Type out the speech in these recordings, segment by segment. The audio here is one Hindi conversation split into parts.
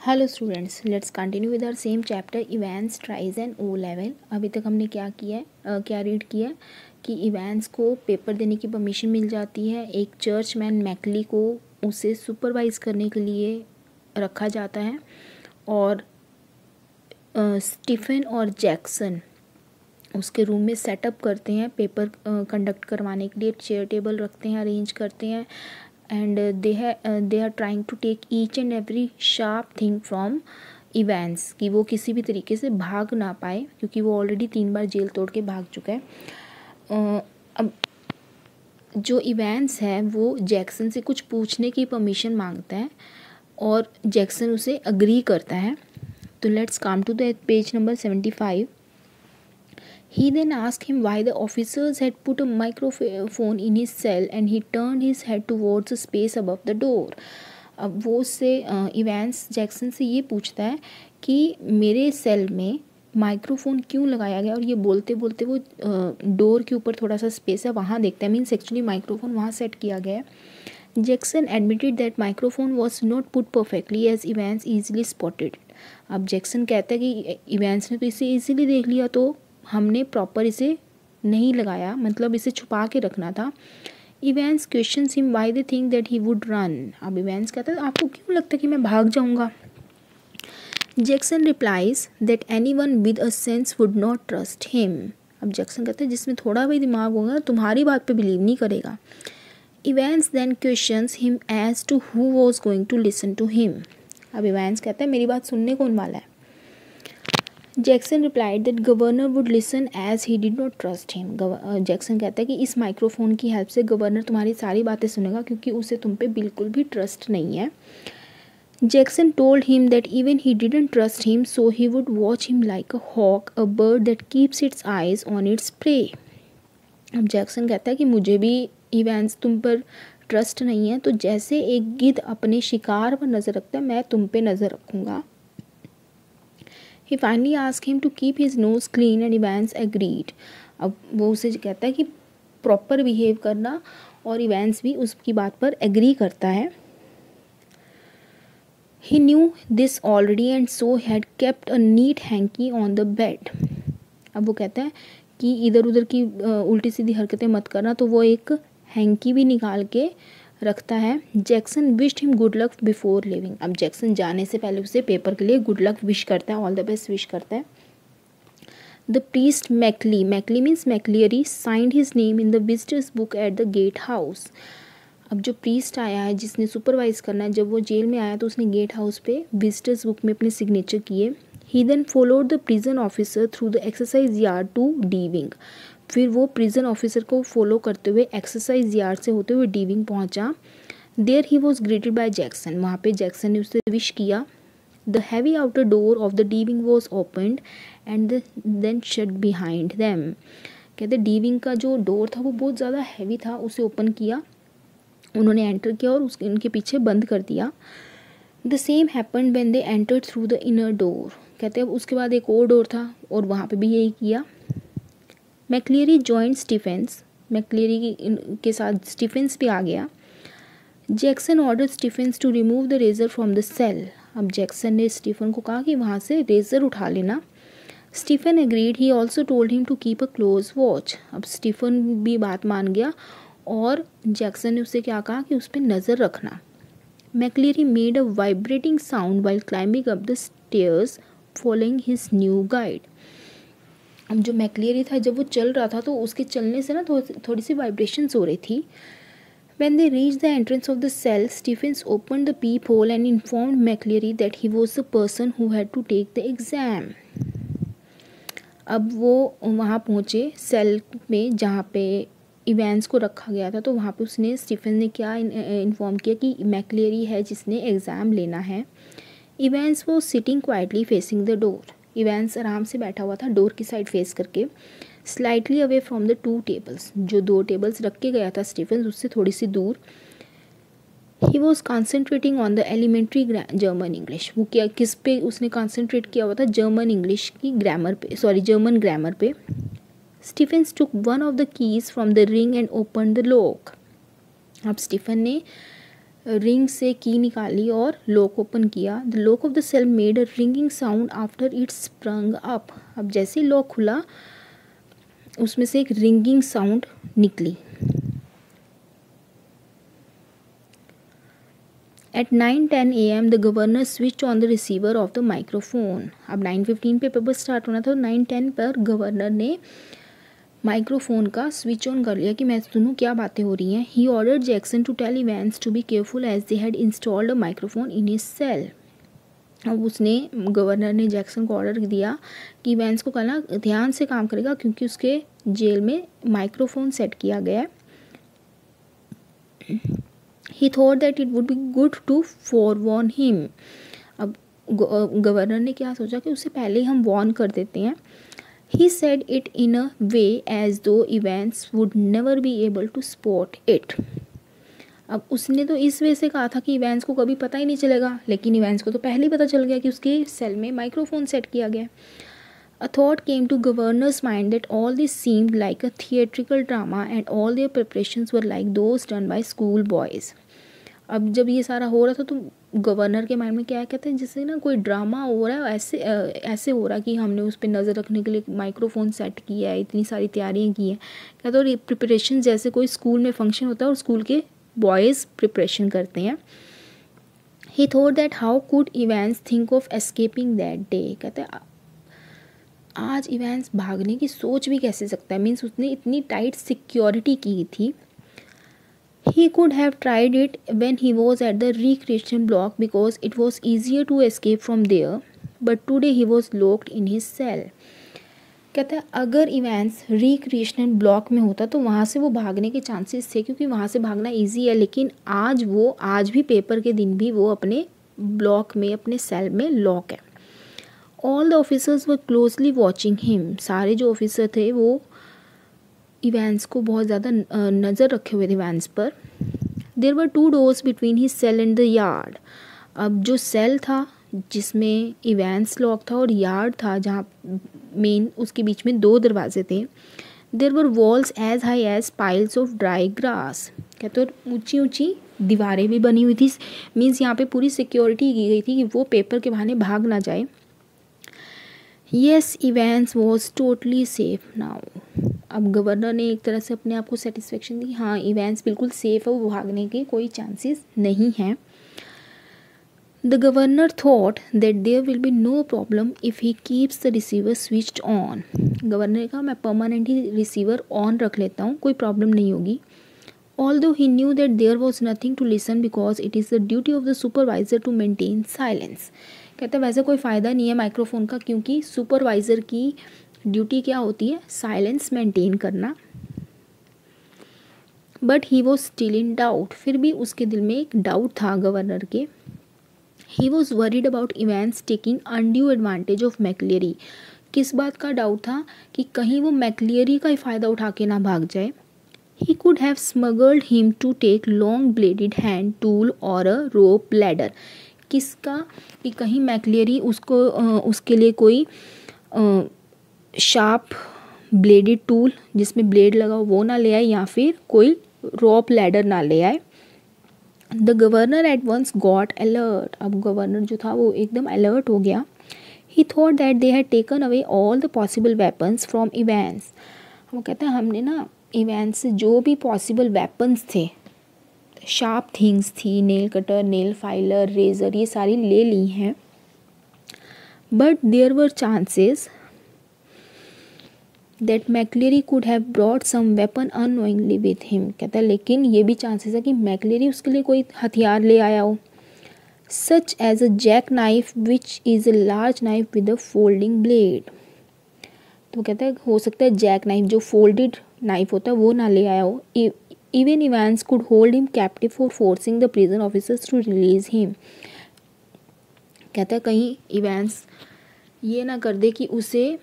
Hello students, let's continue with our same chapter events tries and O level. अभी तक हमने क्या किया है, क्या रीड किया है कि इवेंट्स को पेपर देने की परमिशन मिल जाती है। एक चर्चमैन मैकली को उसे सुपरवाइज करने के लिए रखा जाता है और स्टीफन और जैक्सन उसके रूम में सेटअप करते हैं पेपर कंडक्ट करवाने के लिए। चेयर टेबल रखते हैं, अरेंज करते हैं and they are trying to take each and every sharp thing from events कि वो किसी भी तरीके से भाग ना पाए, क्योंकि वो ऑलरेडी 3 बार जेल तोड़ के भाग चुका है। अब जो इवेंट्स है वो जैक्सन से कुछ पूछने की परमिशन मांगता है और जैक्सन उसे अग्री करता है। तो let's come to the page number 75। He then asked him why the officers had put a microphone in his cell and he turned his head towards the space above the door. अब वो उससे इवेंट्स जैक्सन से ये पूछता है कि मेरे सेल में माइक्रोफोन क्यों लगाया गया, और ये बोलते बोलते वो डोर के ऊपर थोड़ा सा स्पेस है वहाँ देखता है, मीन्स एक्चुअली माइक्रोफोन वहाँ सेट किया गया है। Jackson admitted that microphone was not put perfectly as Evans easily spotted. अब जैक्सन कहता है कि इवेंट्स ने तो इसे ईजिली देख लिया, तो हमने प्रॉपर इसे नहीं लगाया, मतलब इसे छुपा के रखना था। Events question him why they think that he would run. अब इवेंट्स कहता है आपको क्यों लगता है कि मैं भाग जाऊंगा। Jackson replies that anyone with a sense would not trust him. अब जैक्सन कहता है जिसमें थोड़ा भी दिमाग होगा तुम्हारी बात पे बिलीव नहीं करेगा। Evans then questions him as to who was going to listen to him. अब इवेंट्स कहता है मेरी बात सुनने कौन वाला है। Jackson replied that governor would listen as he did not trust him. Jackson कहता है कि इस माइक्रोफोन की हेल्प से गवर्नर तुम्हारी सारी बातें सुनेगा, क्योंकि उसे तुम पे बिल्कुल भी ट्रस्ट नहीं है। Jackson told him that even he didn't trust him so he would watch him like a hawk, a bird that keeps its eyes on its prey. अब जैक्सन कहता है कि मुझे भी इवेंट्स तुम पर ट्रस्ट नहीं है, तो जैसे एक गिद्ध अपने शिकार पर नज़र रखता है मैं तुम पे नज़र रखूँगा। He finally asked him to keep his nose clean and Evans agreed. अब वो उसे कहता है कि प्रॉपर बिहेव करना, और इवेंट्स भी उसकी बात पर एग्री करता है। He knew this already and so had kept a neat hanky on the bed. अब वो कहता है कि इधर उधर की उल्टी सीधी हरकतें मत करना, तो वो एक हैंकी भी निकाल के रखता है। Jackson wished him good luck before living. अब जैक्सन जाने से पहले उसे पेपर के लिए गुड लक विश करता है, ऑल द बेस्ट विश करता है। The priest McCleary means McCleary signed his name in the visitors book at the gate house. अब जो प्रीस्ट आया है जिसने सुपरवाइज करना है, जब वो जेल में आया तो उसने गेट हाउस पे विजिटर्स बुक में अपने सिग्नेचर किए। He then followed the prison officer through the exercise yard to D wing. फिर वो प्रिजन ऑफिसर को फॉलो करते हुए एक्सरसाइज यार्ड से होते हुए डी विंग पहुँचा। There he was greeted by Jackson. वहाँ पे जैक्सन ने उससे विश किया। The heavy outer door of the D wing was opened and then shut behind them. कहते डी विंग का जो डोर था वो बहुत ज़्यादा हैवी था, उसे ओपन किया, उन्होंने एंटर किया और उनके पीछे बंद कर दिया। The same happened when they entered through the inner door. कहते अब उसके बाद एक और डोर था और वहाँ पे भी यही किया। मैकलियरी जॉइंट स्टीफेंस। मैकलियरी के साथ स्टीफेंस भी आ गया। Jackson order Stephens to remove the razor from the cell. अब जैक्सन ने स्टीफन को कहा कि वहाँ से रेजर उठा लेना। Stephen agreed. He also told him to keep a close watch. अब स्टीफन भी बात मान गया और जैक्सन ने उससे क्या कहा कि उस पर नज़र रखना। McCleary made a vibrating sound while climbing up the stairs following his new guide. अब जो मैकलियरी था जब वो चल रहा था तो उसके चलने से ना थोड़ी सी वाइब्रेशंस हो रही थी। When they reached the entrance of the cell, Stephens opened the peephole and informed McLeary that he was the person who had to take the exam. अब वो वहाँ पहुँचे सेल में जहाँ पे इवेंट्स को रखा गया था, तो वहाँ पे उसने स्टीफन ने क्या इन्फॉर्म किया कि मैकलियरी है जिसने एग्ज़ाम लेना है। इवेंट्स वो sitting quietly facing the door. Events आराम से बैठा हुआ था डोर की साइड फेस करके। Slightly away from the 2 tables. जो 2 टेबल्स रख के गया था स्टीफन उससे थोड़ी सी दूर। He was concentrating on the elementary German English. वो क्या किस पे उसने कॉन्सेंट्रेट किया हुआ था, जर्मन इंग्लिश की ग्रामर पे, जर्मन ग्रामर पे। Stephens took one of the keys from the ring and open the lock. अब स्टीफन ने रिंग से की निकाली और लॉक ओपन किया। The lock of the cell made a ringing sound after it sprung up. अब जैसे ही लॉक खुला उसमें से एक रिंगिंग साउंड निकली। At 9:10 AM the governor switched on the receiver of the microphone। अब 9:15 पे पेपर स्टार्ट होना था, 9:10 पर गवर्नर ने माइक्रोफोन का स्विच ऑन कर लिया कि मैं सुनूं क्या बातें हो रही हैं। He ordered Jackson to tell Evans to be careful as they had installed a microphone in his cell. अब उसने गवर्नर ने जैक्सन को ऑर्डर दिया कि इवेंस को कहना ध्यान से काम करेगा क्योंकि उसके जेल में माइक्रोफोन सेट किया गया है। He thought that it would be good to forewarn him। अब गवर्नर ने क्या सोचा कि उससे पहले ही हम वॉर्न कर देते हैं। He said it in a way as though Evans would never be able to spot it। अब उसने तो इस वे से कहा था कि इवेंस को कभी पता ही नहीं चलेगा, लेकिन इवेंस को तो पहले ही पता चल गया कि उसके सेल में माइक्रोफोन सेट किया गया। A thought came to governor's mind that all this seemed like a theatrical drama and all their preparations were like those done by school boys। अब जब ये सारा हो रहा था तो गवर्नर के माइंड में क्या कहते हैं, जैसे ना कोई ड्रामा हो रहा है, ऐसे हो रहा कि हमने उस पर नज़र रखने के लिए माइक्रोफोन सेट किया है, इतनी सारी तैयारियां की हैं। कहते और ये प्रिपरेशन जैसे कोई स्कूल में फंक्शन होता है और स्कूल के बॉयज़ प्रिपरेशन करते हैं। ही thought that how could Evans think of escaping that day. कहते हैं आज इवेंस भागने की सोच भी कैसे सकता है, मीन्स उसने इतनी टाइट सिक्योरिटी की थी। He could have tried it when he was at the recreation block because it was easier to escape from there, but today he was locked in his cell। कहता है अगर इवेंस रिक्रिएशनल ब्लॉक में होता तो वहाँ से वो भागने के चांसेस थे क्योंकि वहाँ से भागना इजी है, लेकिन आज भी पेपर के दिन भी वो अपने ब्लॉक में अपने सेल में लॉक है। All the officers were closely watching him. सारे जो ऑफिसर थे वो इवेंस को बहुत ज़्यादा नज़र रखे हुए थे इवेंस पर। There were 2 doors between his cell and the yard. अब जो सेल था जिसमें इवेंस लॉक था और यार्ड था जहाँ मेन उसके बीच में 2 दरवाजे थे। There were walls as high as piles of dry grass. कहते और ऊंची ऊंची दीवारें भी बनी हुई थी, मीन्स यहाँ पे पूरी सिक्योरिटी की गई थी कि वो पेपर के बहाने भाग ना जाए। Yes Evans was totally safe now. अब गवर्नर ने एक तरह से अपने आप को सेटिस्फेक्शन दी, हाँ इवेंस बिल्कुल सेफ है, वो भागने के कोई चांसेस नहीं हैं। The governor thought that there will be no problem if he keeps the receiver switched on. Governor ने कहा मैं परमानेंटली रिसीवर ऑन रख लेता हूँ, कोई प्रॉब्लम नहीं होगी। Although he knew that there was nothing to listen because it is the duty of the supervisor to maintain silence. कहते हैं वैसे कोई फ़ायदा नहीं है माइक्रोफोन का क्योंकि सुपरवाइज़र की ड्यूटी क्या होती है, साइलेंस मेंटेन करना। But he was still in doubt. फिर भी उसके दिल में एक डाउट था गवर्नर के। He was worried about Evans taking undue advantage of McCleary. किस बात का डाउट था कि कहीं वो मैकलियरी का ही फ़ायदा उठा के ना भाग जाए। He could have smuggled him to take long bladed hand tool और अ रोप लैडर। किसका कि कहीं मैकलियरी उसके लिए कोई शार्प ब्लेडेड टूल जिसमें ब्लेड लगा हो वो ना ले आए या फिर कोई रोप लैडर ना ले आए। The governor at once got alert. अब गवर्नर जो था वो एकदम अलर्ट हो गया। He thought that they had taken away all the possible weapons from Evans. वो कहते हैं हमने ना इवेंस से जो भी पॉसिबल वेपन्स थे, शार्प थिंग्स थी, nail cutter, nail filer, razor, ये सारी ले ली हैं। But there were chances that McCleary could have brought some weapon unknowingly with him. कहता है लेकिन ये भी चांसेस है कि मैकलियरी उसके लिए कोई हथियार ले आया हो, such as a jack knife which is a large knife with a folding blade. तो कहता है हो सकता है जैक नाइफ जो फोल्डेड नाइफ होता है वो ना ले आया हो। Even Evans could hold him captive for forcing the prison officers to release him. कहता है कहीं इवेंस ये ना कर दे कि उसे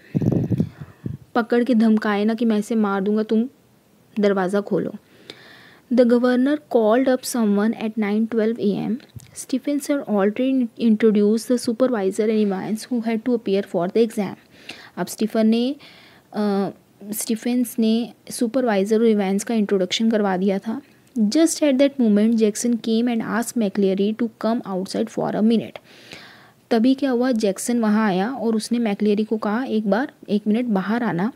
पकड़ के धमकाए ना कि मैं इसे मार दूंगा, तुम दरवाज़ा खोलो। The governor called up someone at 9:12 AM। Stephens had already introduced the supervisor and Evans who had to appear for the exam। अब स्टीफेंस ने सुपरवाइज़र और इवेंस का इंट्रोडक्शन करवा दिया था just at that moment Jackson came and asked McCleary to come outside for a minute. तभी क्या हुआ, जैक्सन वहाँ आया और उसने मैक्लेरी को कहा एक मिनट बाहर आना।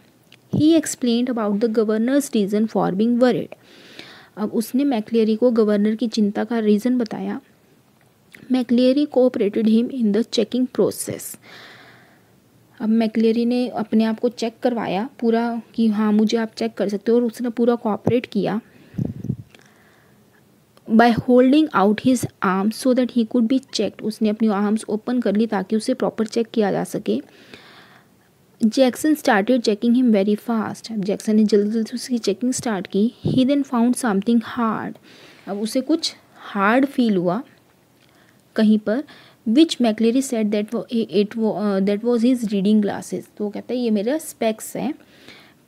ही explained about the governors reason for being worried. अब उसने मैक्लेरी को गवर्नर की चिंता का रीज़न बताया। McCleary cooperated him in the checking process. अब मैक्लेरी ने अपने आप को चेक करवाया पूरा कि हाँ मुझे आप चेक कर सकते हो, और उसने पूरा कोऑपरेट किया by holding out his arms so that he could be checked. उसने अपनी आर्म्स ओपन कर ली ताकि उसे प्रॉपर चेक किया जा सके। Jackson started checking him very fast. अब जैक्सन ने जल्दी जल्दी उसकी चेकिंग स्टार्ट की। He then found something hard. अब उसे कुछ हार्ड फील हुआ कहीं पर, which McCleary said that was his reading glasses. तो वो कहता है ये मेरा स्पेक्स है।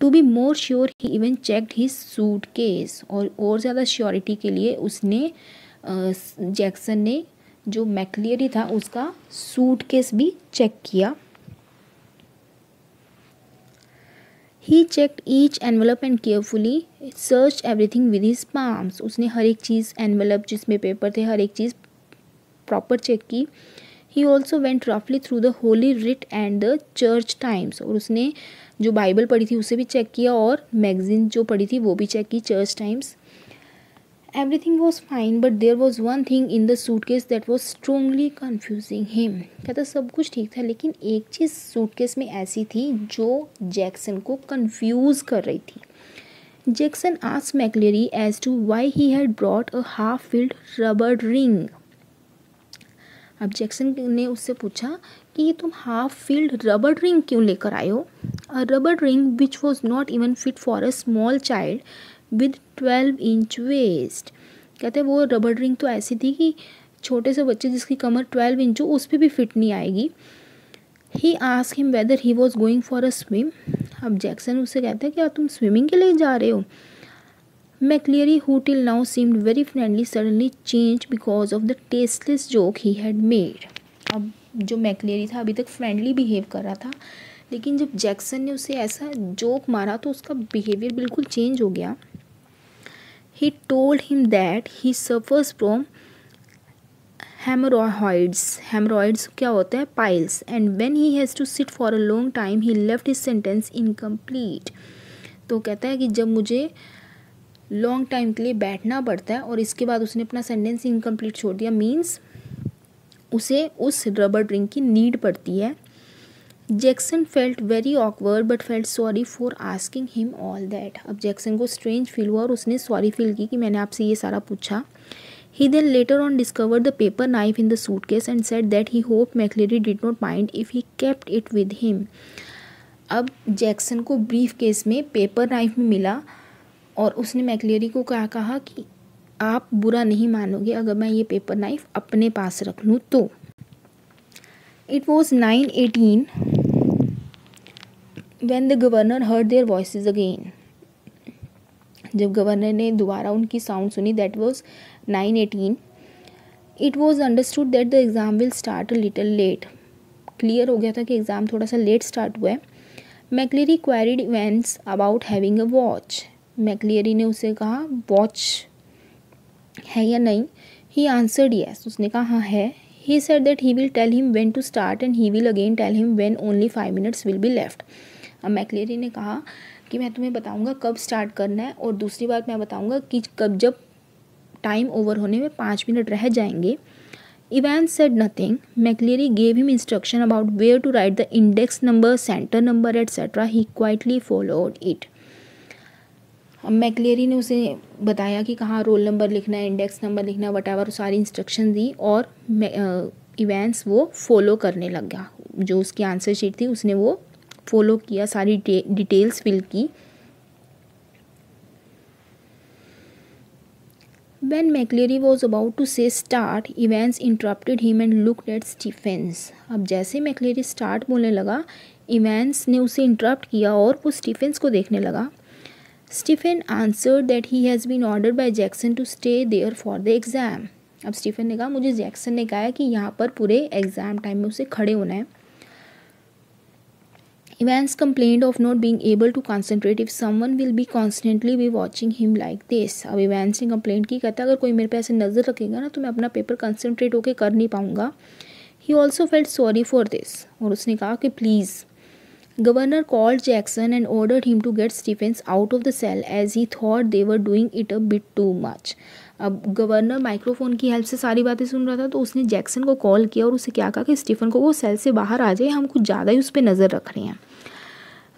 To be more sure he even checked his suitcase. और ज़्यादा श्योरिटी के लिए उसने जैक्सन ने जो मैक्लेरी था उसका सूट केस भी चेक किया। He checked each envelope and carefully search everything with his palms. उसने हर एक चीज़, एनवेलप जिसमें पेपर थे, हर एक चीज़ प्रॉपर चेक की। ही ऑल्सो वेंट रफली through the Holi writ and the church times. और उसने जो बाइबल पढ़ी थी उसे भी चेक किया और मैगजीन जो पढ़ी थी वो भी चेक की, church times. Everything was fine but there was one thing in the suitcase that was strongly confusing him. कहता सब कुछ ठीक था लेकिन एक चीज़ सूटकेस में ऐसी थी जो जैक्सन को कन्फ्यूज़ कर रही थी। Jackson asked McCleary as to why he had brought a half filled rubber ring. अब जैक्सन ने उससे पूछा कि ये तुम हाफ फिल्ड रबर रिंग क्यों लेकर आए हो। A rubber ring which was not even fit for a small child with 12 inch waist. कहते वो रबर रिंग तो ऐसी थी कि छोटे से बच्चे जिसकी कमर 12 इंच हो उस पर भी फिट नहीं आएगी। He asked him weather he was going for a swim. अब जैक्सन उससे कहता है क्या तुम स्विमिंग के लिए जा रहे हो। मैक्लेरी, who till now seemed very friendly, suddenly changed because of the tasteless joke he had made. अब जो मैक्लेरी था अभी तक फ्रेंडली बिहेव कर रहा था, लेकिन जब जैक्सन ने उसे ऐसा जोक मारा तो उसका बिहेवियर बिल्कुल चेंज हो गया। He told him that he suffers from hemorrhoids. Hemorrhoids क्या होता है, piles, and when he has to sit for a long time he left his sentence incomplete. तो कहता है कि जब मुझे लॉन्ग टाइम के लिए बैठना पड़ता है, और इसके बाद उसने अपना सेंटेंस इनकम्प्लीट छोड़ दिया, मीन्स उसे उस रबर रिंग की नीड पड़ती है। Jackson felt very awkward but felt sorry for asking him all that. अब जैक्सन को स्ट्रेंज फील हुआ और उसने सॉरी फील की कि मैंने आपसे ये सारा पूछा। He then later on discovered the paper knife in the suitcase and said that he hope McCleary did not mind if he kept it with him. अब जैक्सन को ब्रीफ केस में पेपर नाइफ में मिला और उसने मैक्लेरी को क्या कहा कि आप बुरा नहीं मानोगे अगर मैं ये पेपर नाइफ अपने पास रख लूँ तो। It was 9:18 when the governor heard their voices again. जब गवर्नर ने दोबारा उनकी साउंड सुनी, that was 9:18। It was understood that the exam will start a little late. Clear हो गया था कि एग्ज़ाम थोड़ा सा लेट स्टार्ट हुआ है। McCleary queried Evans about having a watch. McCleary ने उसे कहा वॉच है या नहीं। He answered yes. उसने कहा हाँ है। He said that he will tell him when to start and he will again tell him when only 5 minutes will be left. अब मैक्लेरी ने कहा कि मैं तुम्हें बताऊंगा कब स्टार्ट करना है, और दूसरी बात मैं बताऊंगा कि कब, जब टाइम ओवर होने में 5 मिनट रह जाएंगे। Evans said nothing. McCleary gave him instruction about where to write the index number, centre number etcetera. He quietly followed it. अब मैक्लेरी ने उसे बताया कि कहाँ रोल नंबर लिखना है, इंडेक्स नंबर लिखना है, वटएवर, सारी इंस्ट्रक्शन दी, और इवेंट्स वो फॉलो करने लग गया। जो उसकी आंसर शीट थी उसने वो फॉलो किया, सारी डिटेल्स फिल की। When McCleary was about to say start, Evans interrupted him and looked at Stephens. अब जैसे मैक्लेरी स्टार्ट बोलने लगा, इवेंट्स ने उसे इंटरप्ट किया और वो स्टीफेंस को देखने लगा। Stephen answered that he has been ordered by Jackson to stay there for the exam. अब स्टीफन ने कहा मुझे जैक्सन ने कहा है कि यहाँ पर पूरे एग्ज़ाम टाइम में उसे खड़े होना है। Evans complained of not being able to concentrate if someone will be constantly be watching him like this. अब इवेंस ने कंप्लेंट की, कहता अगर कोई मेरे पे ऐसे नज़र रखेगा ना तो मैं अपना पेपर कंसंट्रेट होकर कर नहीं पाऊँगा. He also felt sorry for this. और उसने कहा कि please. Governor called Jackson and ordered him to get Stephens out of the cell as he thought they were doing it a bit too much. अब गवर्नर माइक्रोफोन की हेल्प से सारी बातें सुन रहा था, तो उसने जैक्सन को कॉल किया और उसे क्या कहा कि स्टीफन को वो सेल से बाहर आ जाए, हम कुछ ज़्यादा ही उस पर नज़र रख रहे हैं.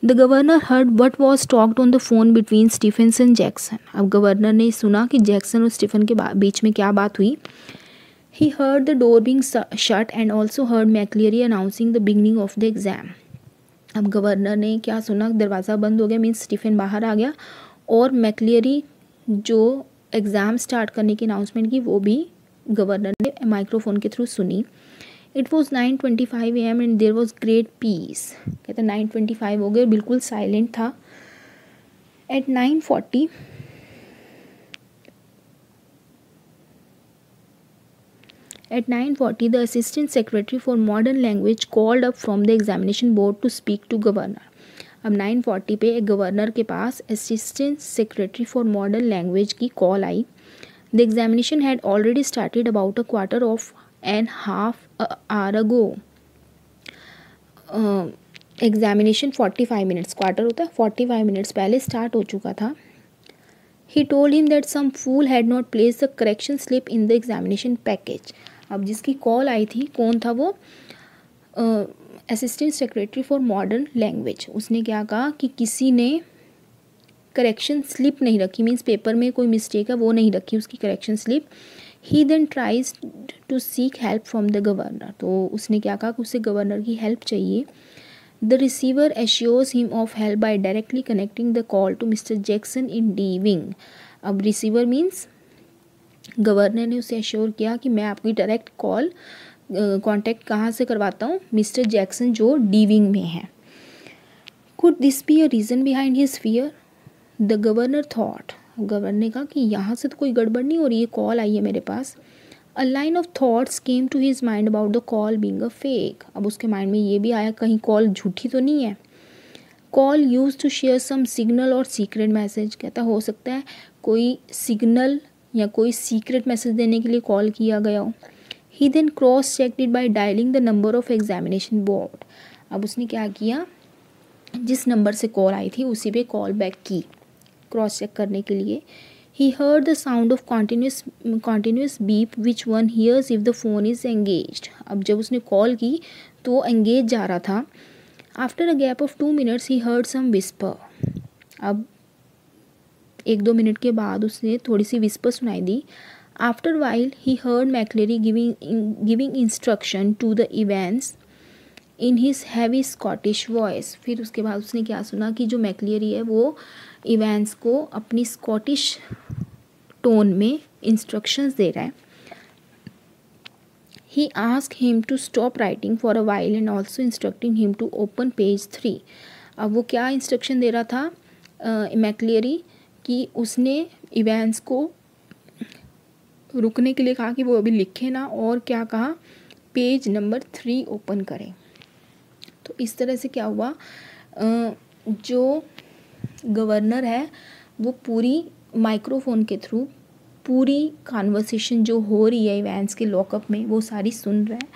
The governor heard what was talked on the phone between Stephens and Jackson. अब गवर्नर ने सुना कि जैक्सन और स्टीफन के बीच में क्या बात हुई. He heard the door being shut and also heard McCleary announcing the beginning of the exam. अब गवर्नर ने क्या सुना, दरवाज़ा बंद हो गया, मीन्स स्टीफन बाहर आ गया, और मैक्लियरी जो एग्ज़ाम स्टार्ट करने की अनाउंसमेंट की वो भी गवर्नर ने माइक्रोफोन के थ्रू सुनी. It was 9:25 AM and there was great peace. कहते 9:25 हो गए, बिल्कुल साइलेंट था. At 9:40 the assistant secretary for modern language called up from the examination board to speak to governor. अब 9:40 पे एक गवर्नर के पास assistant secretary for modern language की कॉल आई. The examination had already started about a quarter of an half hour ago. Examination 45 minutes, quarter होता है 45 मिनट्स पहले स्टार्ट हो चुका था. He told him that some fool had not place the correction slip in the examination package. अब जिसकी कॉल आई थी कौन था वो, assistant secretary for modern language. उसने क्या कहा कि किसी ने करेक्शन स्लिप नहीं रखी, मीन्स पेपर में कोई मिस्टेक है वो नहीं रखी उसकी correction slip. He then tries to seek help from the governor. तो उसने क्या कहा कि उसे गवर्नर की हेल्प चाहिए. The receiver assures him of help by directly connecting the call to mister Jackson in D wing. अब रिसीवर मीन्स गवर्नर ने उसे एश्योर किया कि मैं आपकी डायरेक्ट कॉल कॉन्टैक्ट कहाँ से करवाता हूँ, मिस्टर जैक्सन जो डी विंग में है. Could this be a reason behind his fear, the governor thought. Governor ने कहा कि यहाँ से तो कोई गड़बड़ नहीं हो रही है, कॉल आई है मेरे पास. A line of thoughts came to his mind about the call being a fake. अब उसके माइंड में ये भी आया कहीं कॉल झूठी तो नहीं है. Call use to share some signal और सीक्रेट मैसेज. कहता हो सकता है कोई सिग्नल या कोई सीक्रेट मैसेज देने के लिए कॉल किया गया हो. He then cross checked it by dialing the number of examination board. अब उसने क्या किया, जिस नंबर से कॉल आई थी उसी पे कॉल बैक की क्रॉस चेक करने के लिए. He heard the sound of continuous beep which one hears if the phone is engaged. अब जब उसने कॉल की तो एंगेज जा रहा था. After a gap of 2 minutes he heard some whisper. अब 1-2 मिनट के बाद उसने थोड़ी सी विस्पर सुनाई दी. After while he heard McCleary giving instruction to the events in his heavy Scottish voice. फिर उसके बाद उसने क्या सुना कि जो मैक्लेरी है वो इवेंट्स को अपनी स्कॉटिश टोन में इंस्ट्रक्शंस दे रहा है. He ask him to stop writing for a while and also instructing him to open page 3. अब वो क्या इंस्ट्रक्शन दे रहा था मैक्लेरी, कि उसने इवेंट्स को रुकने के लिए कहा कि वो अभी लिखे ना, और क्या कहा, पेज नंबर 3 ओपन करें. तो इस तरह से क्या हुआ, जो गवर्नर है वो पूरी माइक्रोफोन के थ्रू पूरी कॉन्वर्सेशन जो हो रही है इवेंट्स के लॉकअप में वो सारी सुन रहा है.